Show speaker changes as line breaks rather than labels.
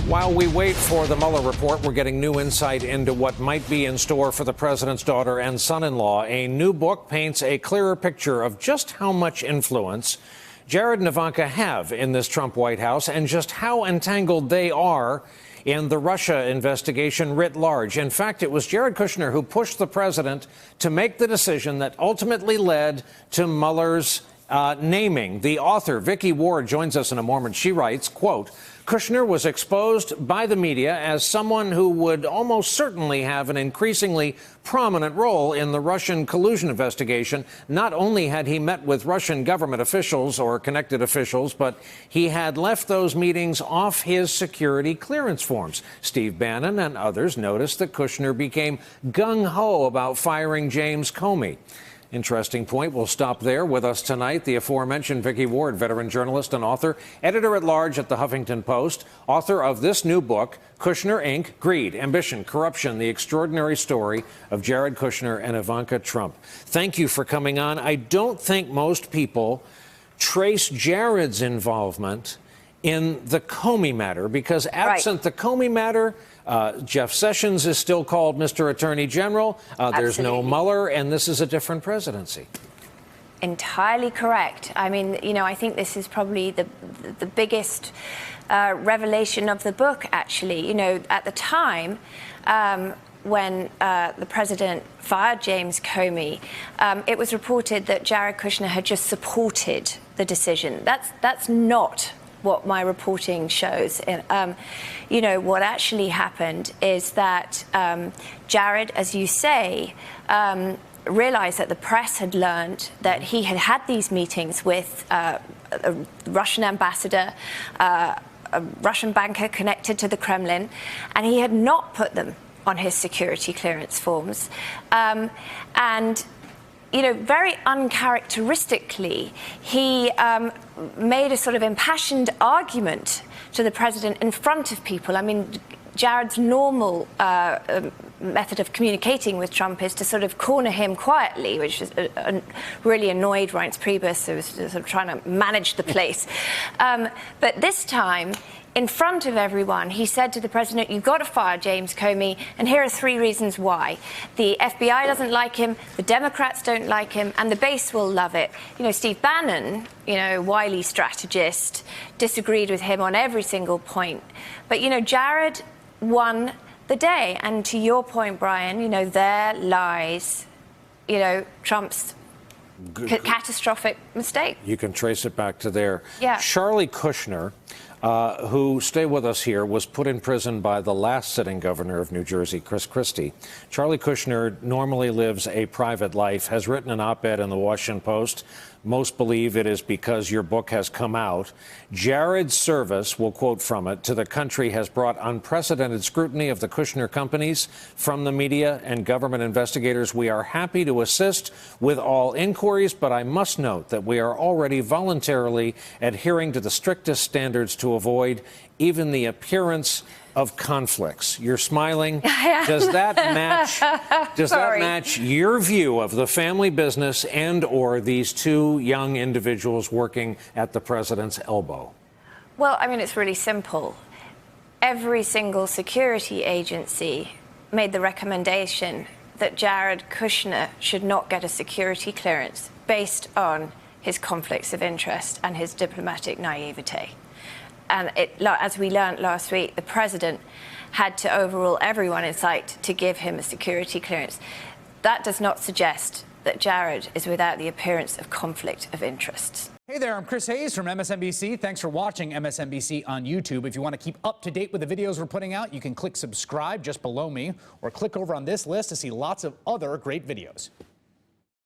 While we wait for the Mueller report, we're getting new insight into what might be in store for the president's daughter and son-in-law. A new book paints a clearer picture of just how much influence Jared and Ivanka have in this Trump White House and just how entangled they are in the Russia investigation writ large. In fact, it was Jared Kushner who pushed the president to make the decision that ultimately led to Mueller's naming. The author, Vicky Ward, joins us in a moment. She writes, quote, Kushner was exposed by the media as someone who would almost certainly have an increasingly prominent role in the Russian collusion investigation. Not only had he met with Russian government officials or connected officials, but he had left those meetings off his security clearance forms. Steve Bannon and others noticed that Kushner became gung-ho about firing James Comey. Interesting point. We'll stop there. With us tonight, the aforementioned Vicky Ward, veteran journalist and author, editor-at-large at the Huffington Post, author of this new book, Kushner, Inc., Greed, Ambition, Corruption, The Extraordinary Story of Jared Kushner and Ivanka Trump. Thank you for coming on. I don't think most people trace Jared's involvement in the Comey matter, because absent the Comey matter, Jeff Sessions is still called Mr. Attorney General. There's no Mueller, and this is a different presidency.
Entirely correct. I mean, you know, I think this is probably the biggest revelation of the book, actually. You know, at the time when the president fired James Comey, it was reported that Jared Kushner had just supported the decision. That's not what my reporting shows. You know, what actually happened is that Jared, as you say, realized that the press had learned that he had had these meetings with a Russian ambassador, a Russian banker connected to the Kremlin, and he had not put them on his security clearance forms. And you know, very uncharacteristically, he made a sort of impassioned argument to the president in front of people. I mean, Jared's normal method of communicating with Trump is to sort of corner him quietly, which is really annoyed Reince Priebus, who was sort of trying to manage the place. But this time, in front of everyone, he said to the president, you've got to fire James Comey, and here are 3 reasons why. The FBI doesn't like him, the Democrats don't like him, and the base will love it. You know, Steve Bannon, you know, wily strategist, disagreed with him on every single point. But, you know, Jared won the day. And to your point, Brian, you know, there lies, you know, Trump's catastrophic mistake.
You can trace it back to there.
Yeah.
Charlie Kushner, who, stay with us here, was put in prison by the last sitting governor of New Jersey, Chris Christie. Charlie Kushner normally lives a private life, has written an op-ed in the Washington Post. Most believe it is because your book has come out. Jared's service, we'll quote from it, to the country has brought unprecedented scrutiny of the Kushner companies from the media and government investigators. We are happy to assist with all inquiries, but I must note that we are already voluntarily adhering to the strictest standards to avoid even the appearance of conflicts. You're smiling. Does that match? Does that match your view of the family business and/or these 2 young individuals working at the president's elbow?
Well, I mean, it's really simple. Every single security agency made the recommendation that Jared Kushner should not get a security clearance based on his conflicts of interest and his diplomatic naivete. And as we learned last week, the president had to overrule everyone in sight to give him a security clearance. That does not suggest that Jared is without the appearance of conflict of interests.
Hey there, I'm Chris Hayes from MSNBC. Thanks for watching MSNBC on YouTube. If you want to keep up to date with the videos we're putting out, you can click subscribe just below me or click over on this list to see lots of other great videos.